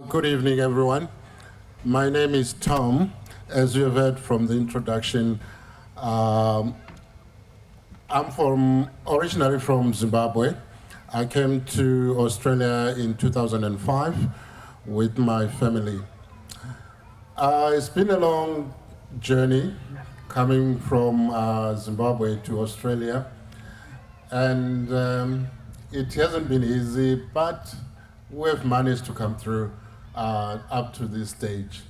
Good evening, everyone. My name is Tom. As you have heard from the introduction, I'm originally from Zimbabwe. I came to Australia in 2005 with my family. It's been a long journey coming from Zimbabwe to Australia, and it hasn't been easy, but we've managed to come through up to this stage.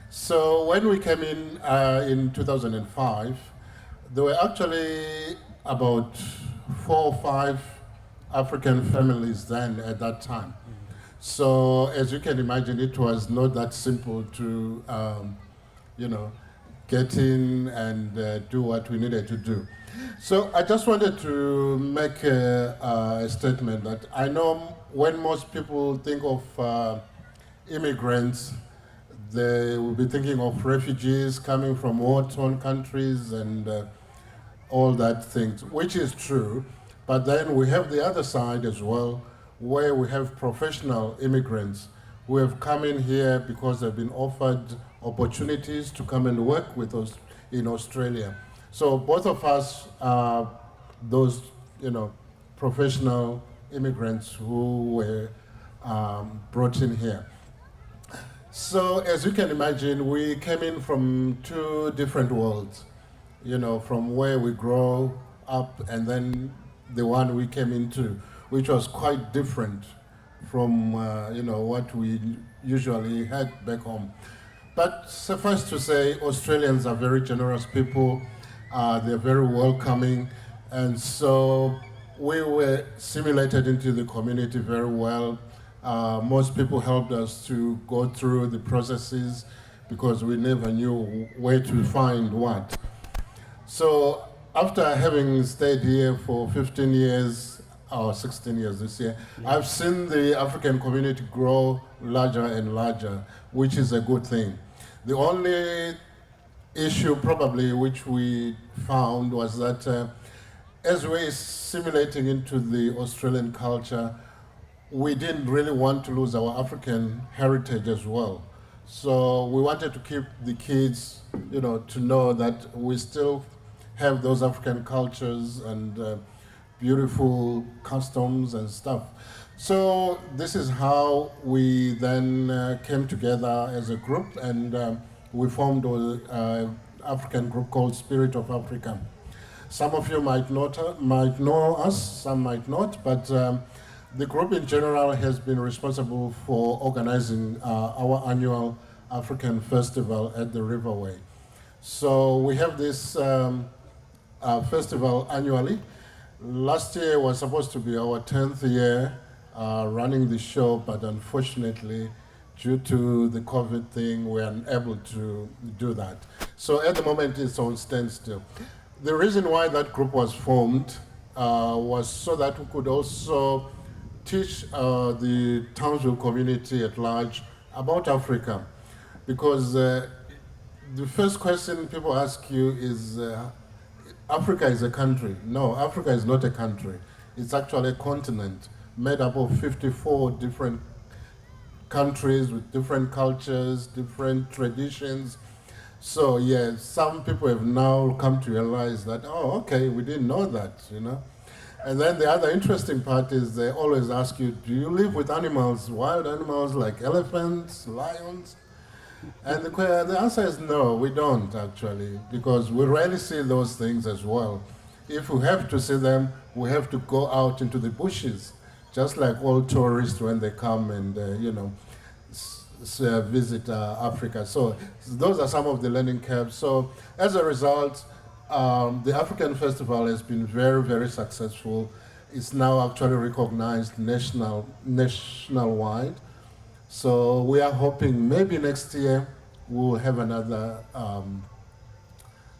So when we came in 2005, there were actually about 4 or 5 African families then at that time. So as you can imagine, it was not that simple to, get in and do what we needed to do. So I just wanted to make a statement that I know when most people think of immigrants, they will be thinking of refugees coming from war-torn countries and all that things, which is true. But then we have the other side as well, where we have professional immigrants who have come in here because they've been offered opportunities to come and work with us in Australia. So both of us are those, professional immigrants who were brought in here. So as you can imagine, we came in from 2 different worlds, from where we grow up and then the one we came into, which was quite different from, what we usually had back home. But suffice to say, Australians are very generous people. They're very welcoming. And so we were assimilated into the community very well. Most people helped us to go through the processes because we never knew where to find what. So after having stayed here for 15 years, or 16 years this year, I've seen the African community grow larger and larger, which is a good thing. The only issue probably which we found was that as we're assimilating into the Australian culture, we didn't really want to lose our African heritage as well. So we wanted to keep the kids, to know that we still have those African cultures and beautiful customs and stuff. So this is how we then came together as a group, and we formed an African group called Spirit of Africa. Some of you might know us, some might not, but the group in general has been responsible for organizing our annual African festival at the Riverway. So we have this festival annually. Last year was supposed to be our 10th year running the show, but unfortunately, due to the COVID thing, we are unable to do that. So at the moment, it's on standstill. The reason why that group was formed was so that we could also teach the Townsville community at large about Africa. Because the first question people ask you is, Africa is a country. No, Africa is not a country. It's actually a continent made up of 54 different countries with different cultures, different traditions. So yeah, some people have now come to realize that, oh, okay, we didn't know that, And then the other interesting part is they always ask you, do you live with animals, wild animals like elephants, lions? And the answer is no, we don't actually, because we rarely see those things as well. If we have to see them, we have to go out into the bushes, just like all tourists when they come and, visit Africa. So those are some of the learning curves. So as a result, the African Festival has been very, very successful. It's now actually recognized nationwide. So we are hoping maybe next year we'll have another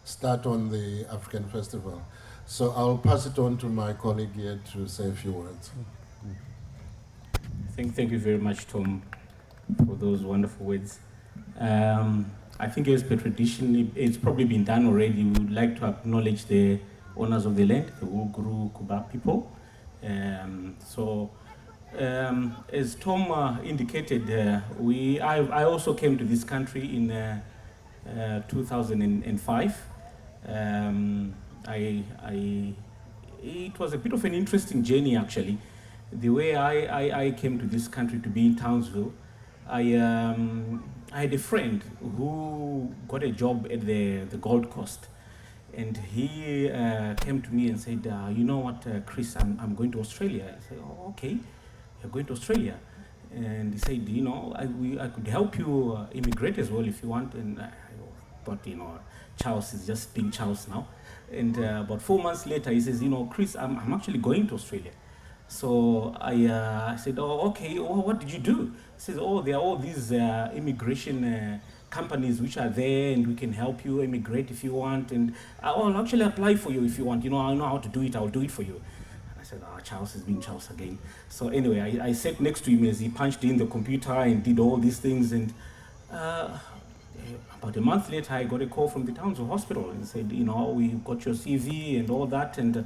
start on the African Festival. So I'll pass it on to my colleague here to say a few words. Thank you very much, Tom, for those wonderful words. I think as per tradition, it's probably been done already. We would like to acknowledge the owners of the land, the Uguru Kuba people. So As Tom indicated, I also came to this country in 2005. It was a bit of an interesting journey, actually. The way I came to this country to be in Townsville, I had a friend who got a job at the Gold Coast. And he came to me and said, you know what, Chris, I'm going to Australia. I said, oh, okay, you're going to Australia. And he said, you know, I could help you immigrate as well if you want. And I thought, you know, Charles is just being Charles now. And about 4 months later, he says, you know, Chris, I'm actually going to Australia. So I said, oh, okay, oh, what did you do? He says, oh, there are all these immigration companies which are there, and we can help you immigrate if you want, and I'll actually apply for you if you want. You know, I know how to do it. I'll do it for you. And I said, Charles is being Charles again. So anyway, I sat next to him as he punched in the computer and did all these things. And about a month later, I got a call from the Townsville Hospital and said, you know, we got your CV and all that, and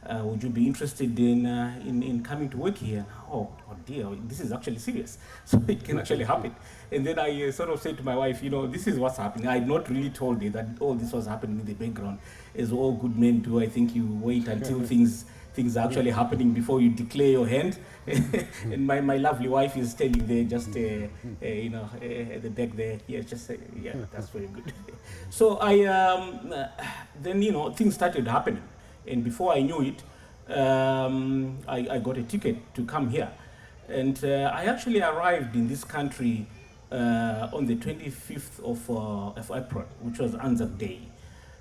would you be interested in coming to work here? Oh dear, this is actually serious. So it can actually happen. And then I sort of said to my wife, you know, this is what's happening. I had not really told her that all this was happening in the background. As all good men do, I think you wait until things are actually happening before you declare your hand. And my lovely wife is standing there just, you know, at the back there. Yeah, just, yeah, that's very good. So then, you know, things started happening. And before I knew it, I got a ticket to come here. And I actually arrived in this country on the 25th of April, which was Anzac Day.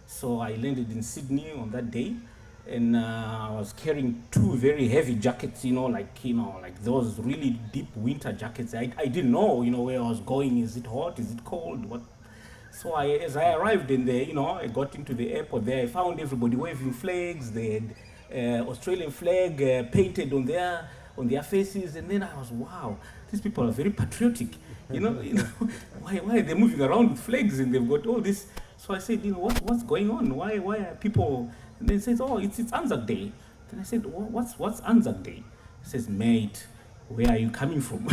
So I landed in Sydney on that day, and I was carrying 2 very heavy jackets, you know, like those really deep winter jackets. I didn't know, you know, where I was going. Is it hot? Is it cold? What? So as I arrived in there, you know, I got into the airport there. I found everybody waving flags. They had Australian flag painted on their faces, and then I was, wow, these people are very patriotic. You know, why are they moving around with flags and they've got all this? So I said, you know, what's going on? Why are people? And they said, oh, it's Anzac Day. Then I said, what's Anzac Day? He says, mate, where are you coming from?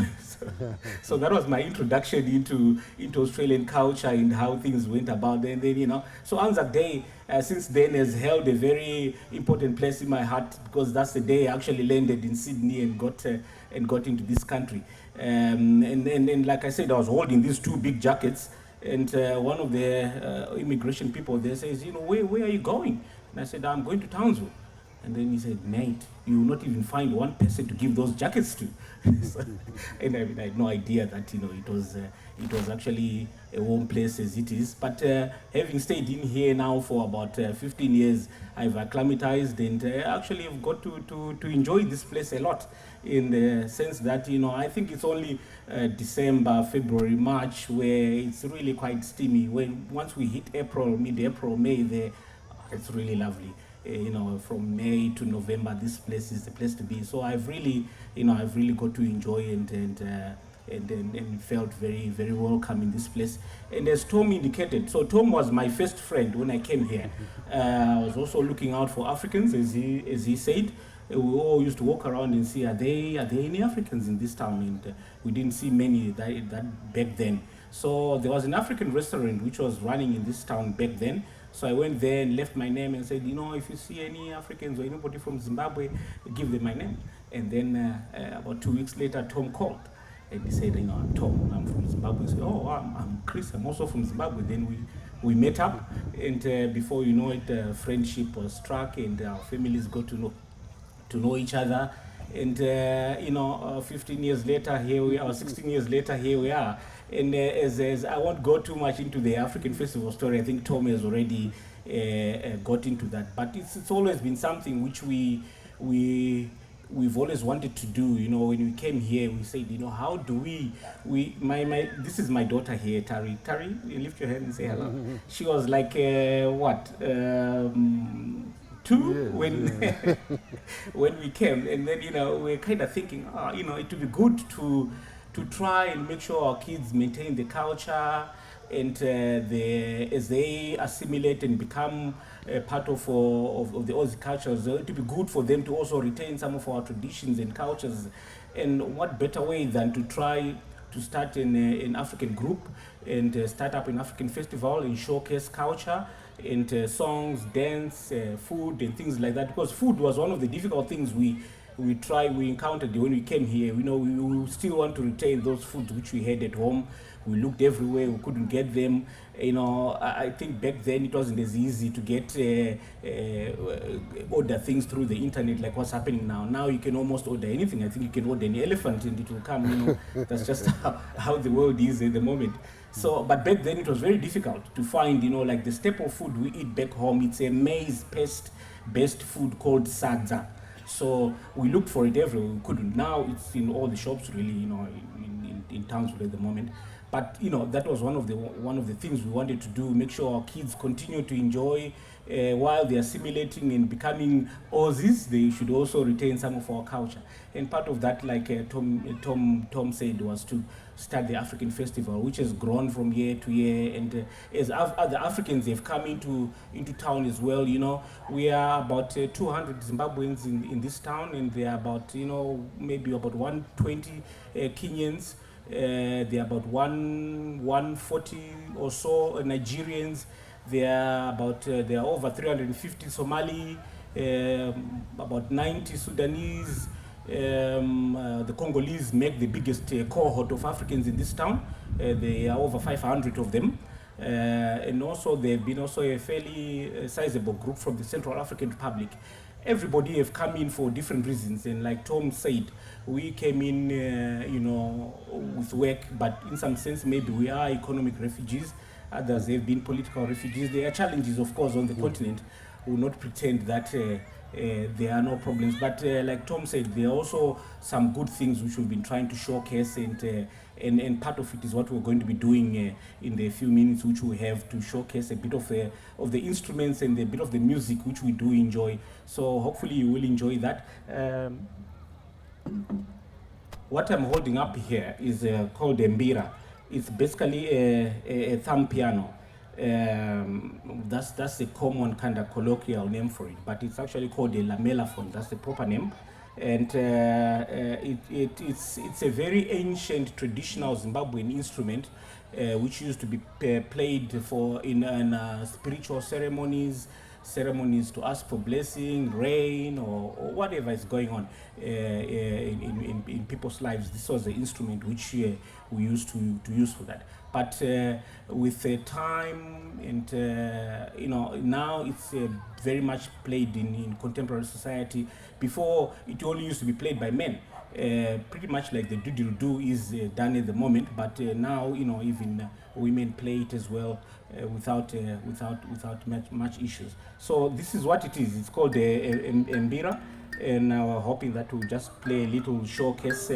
So that was my introduction into Australian culture and how things went about. And then, you know, so Anzac Day since then has held a very important place in my heart, because that's the day I actually landed in Sydney and got into this country. And like I said, I was holding these 2 big jackets, and one of the immigration people there says, you know, where are you going? And I said, I'm going to Townsville. And then he said, mate, you will not even find one person to give those jackets to. So, and I had no idea that, you know, it was actually a warm place as it is. But having stayed in here now for about 15 years, I've acclimatized, and actually I've got to enjoy this place a lot, in the sense that, you know, I think it's only December, February, March where it's really quite steamy. Once we hit April, mid-April, May, there, it's really lovely. You know, from May to November, this place is the place to be. So I've really got to enjoy and felt very, very welcome in this place. And as Tom indicated, so Tom was my first friend when I came here. I was also looking out for Africans, as he said. We all used to walk around and see, are there any Africans in this town? And we didn't see many that back then. So there was an African restaurant which was running in this town back then. So I went there and left my name and said, you know, if you see any Africans or anybody from Zimbabwe, give them my name. And then about 2 weeks later, Tom called. And he said, you know, I'm Tom, I'm from Zimbabwe. I said, oh, I'm Chris, I'm also from Zimbabwe. Then we met up, and before you know it, friendship was struck, and our families got to know each other. And, 15 years later, here we are, 16 years later, here we are. And as I won't go too much into the African Festival story, I think Tom has already got into that. But it's always been something which we've always wanted to do. You know, when we came here, we said, you know, how do we this is my daughter here, Tari. Tari, you lift your hand and say hello. She was like, 2 when we came, and then, you know, we're kind of thinking, you know, it would be good to try and make sure our kids maintain the culture, and as they assimilate and become part of the Aussie culture, it will be good for them to also retain some of our traditions and cultures. And what better way than to try to start an African group and start up an African festival and showcase culture and songs, dance, food, and things like that. Because food was one of the difficult things we encountered when we came here. You know, we still want to retain those foods which we had at home. We looked everywhere, we couldn't get them. You know, I think back then it wasn't as easy to get order things through the internet like what's happening now. Now you can almost order anything. I think you can order an elephant and it will come. You know, that's just how the world is at the moment. So, but back then it was very difficult to find. You know, like the staple food we eat back home. It's a maize paste-based food called sadza. So we looked for it everywhere. We couldn't. Now it's in all the shops, really. You know, in Townsville at the moment. But you know, that was one of the things we wanted to do. Make sure our kids continue to enjoy while they're assimilating and becoming Aussies. They should also retain some of our culture. And part of that, like Tom said, was to start the African festival, which has grown from year to year. And as other Africans have come into town as well, you know, we are about 200 Zimbabweans in this town, and there are about, you know, maybe about 120 Kenyans. There are about 140 or so Nigerians. There are over 350 Somali, about 90 Sudanese. The Congolese make the biggest cohort of Africans in this town. There are over 500 of them. And also there have been also a fairly sizable group from the Central African Republic. Everybody have come in for different reasons, and like Tom said, we came in, you know, with work, but in some sense maybe we are economic refugees. Others have been political refugees. There are challenges, of course, on the continent. We will not pretend that there are no problems, but like Tom said, there are also some good things which we've been trying to showcase, and part of it is what we're going to be doing in the few minutes which we have, to showcase a bit of the instruments and a bit of the music which we do enjoy. So hopefully you will enjoy that. What I'm holding up here is called a mbira. It's basically a thumb piano. That's the common kind of colloquial name for it, but it's actually called a lamellaphone. That's the proper name. And it's a very ancient traditional Zimbabwean instrument which used to be played in spiritual ceremonies to ask for blessing, rain, or whatever is going on in people's lives. This was the instrument which we used to use for that. But with time and you know, now it's very much played in contemporary society. Before, it only used to be played by men. Pretty much like the doodle-doo is done at the moment, but now, you know, even women play it as well without much issues. So this is what it is. It's called mbira, and we're hoping that we'll just play a little showcase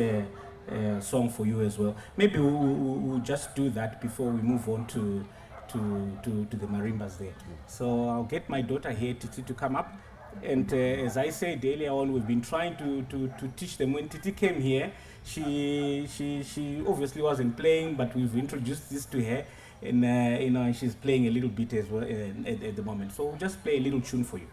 song for you as well. Maybe we'll just do that before we move on to the marimbas there. So I'll get my daughter here, Titi, to come up. And as I said earlier on, we've been trying to teach them. When Titi came here, she obviously wasn't playing, but we've introduced this to her, and you know, she's playing a little bit as well at the moment. So we'll just play a little tune for you.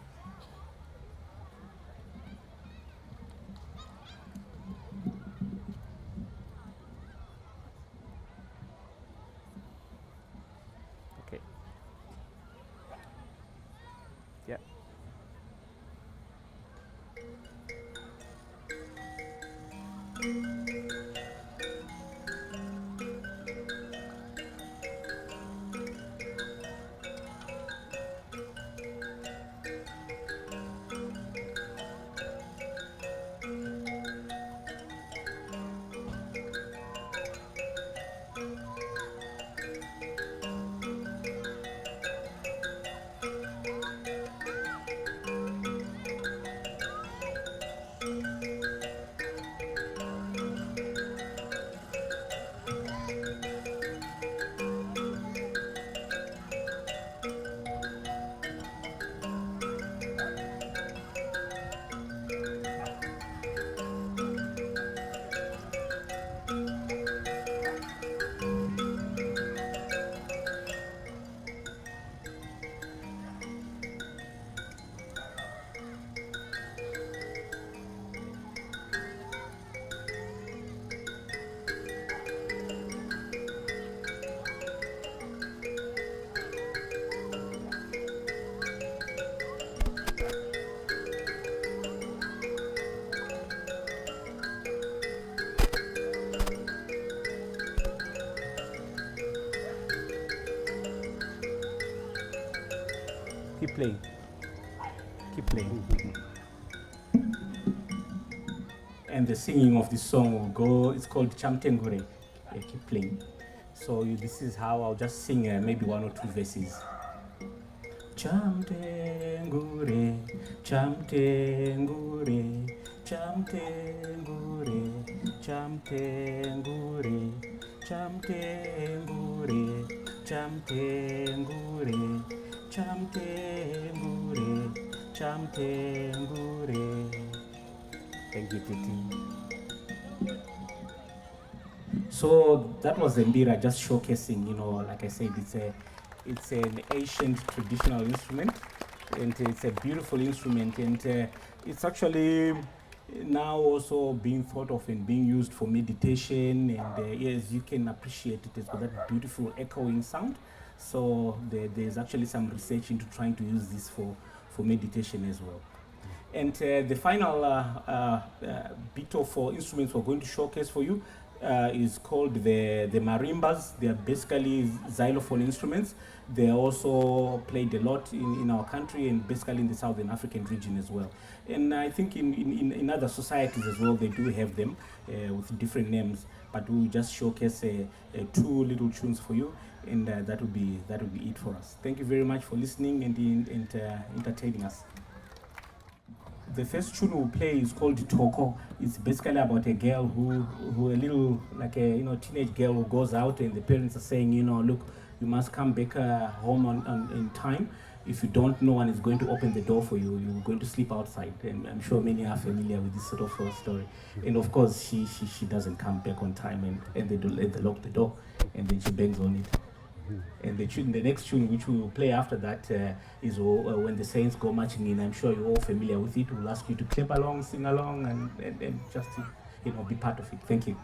Okay. Yeah. Keep playing. Keep playing. And the singing of this song will go, it's called Chamtengure. Yeah, keep playing. So this is how I'll just sing maybe 1 or 2 verses. Chamtengure, chamtengure, chamtengure, chamtengure, chamtengure, chamtengure, chamtengure, chamtengure. Thank you, Titi. So that was Mbira, just showcasing, like I said, it's an ancient traditional instrument, and it's a beautiful instrument, and it's actually now also being thought of and being used for meditation, and yes, you can appreciate it. It's got that beautiful echoing sound. So there's actually some research into trying to use this for meditation as well. And the final bit of instruments we're going to showcase for you is called the marimbas. They are basically xylophone instruments. They are also played a lot in our country and basically in the Southern African region as well. And I think in other societies as well, they do have them with different names. But we'll just showcase 2 little tunes for you, and that will be it for us. Thank you very much for listening and entertaining us. The first tune we'll play is called Toko. It's basically about a girl who a little, like a teenage girl who goes out, and the parents are saying, look, you must come back home in time. If you don't, no one is going to open the door for you. You're going to sleep outside. And I'm sure many are familiar with this sort of story. And of course, she doesn't come back on time, and they lock the door, and then she bangs on it. And the next tune, which we will play after that, is When the Saints Go Marching In. I'm sure you're all familiar with it. We'll ask you to clap along, sing along, and just be part of it. Thank you.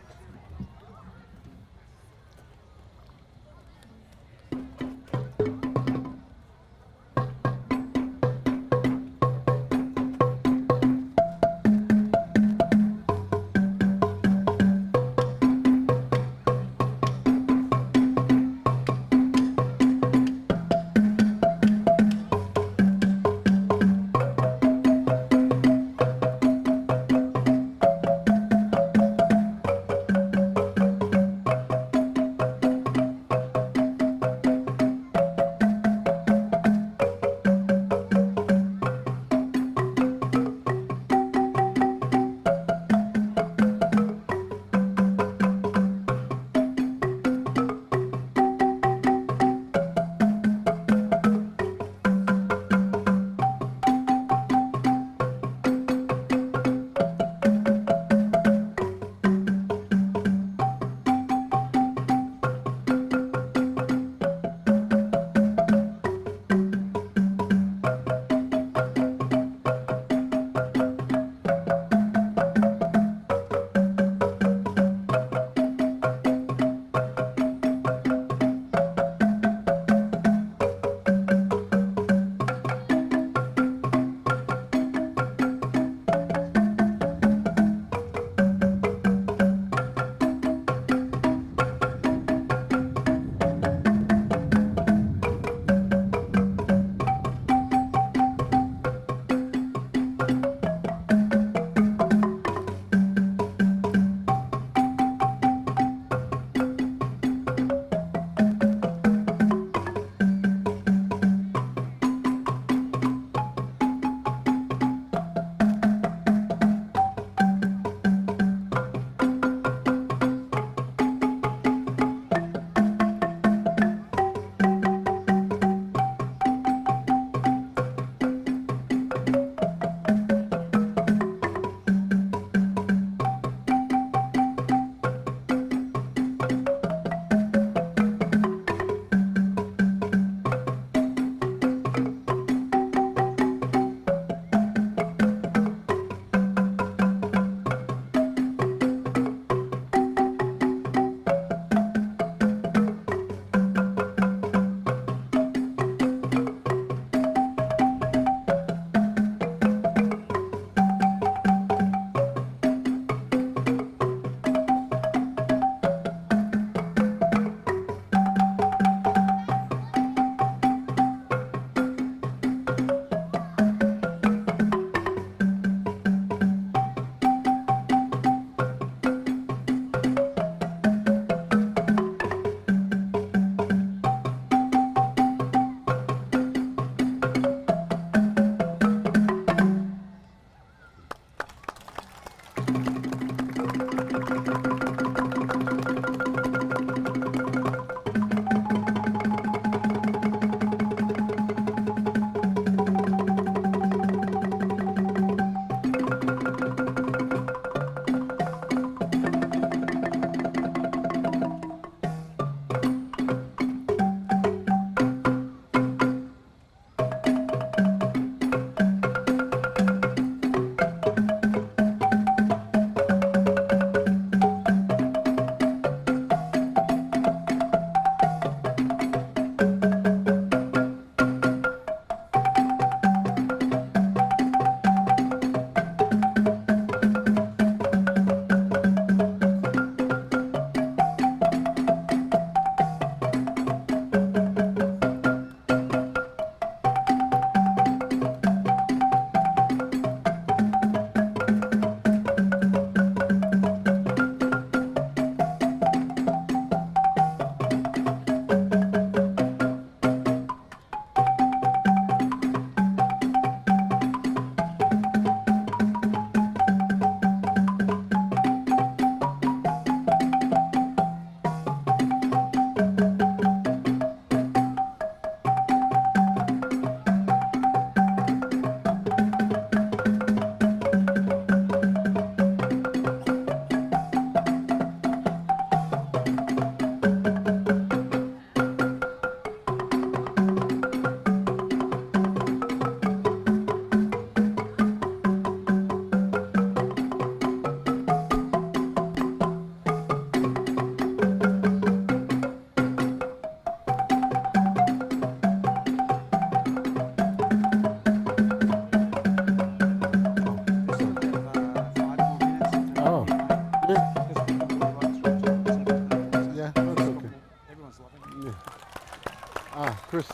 Chris,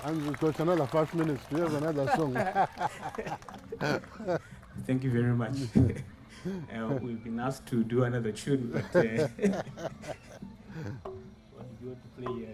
and got another 5 minutes. Do you have another song? Thank you very much. We've been asked to do another tune, but what do you want to play?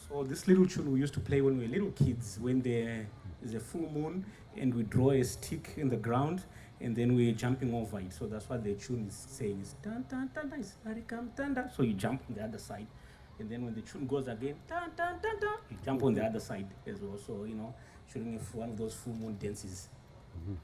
So this little tune we used to play when we were little kids, when there is a full moon and we draw a stick in the ground and then we're jumping over it. So that's what the tune is saying, is tan tan tan tan, come tan. So you jump on the other side, and then when the tune goes again, tan tan tan tan, you jump on the other side as well. So showing one of those full moon dances. Mm-hmm.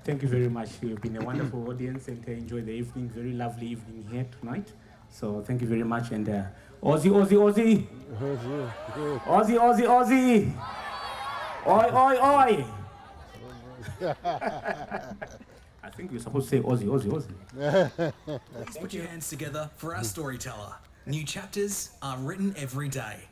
Thank you very much. You've been a wonderful audience, and enjoy the evening. Very lovely evening here tonight. So thank you very much. And Aussie, Aussie, Aussie. Aussie, Aussie, Aussie. Oi, oi, oi. I think you're supposed to say Aussie, Aussie, Aussie. Please put your hands together for our storyteller. New chapters are written every day.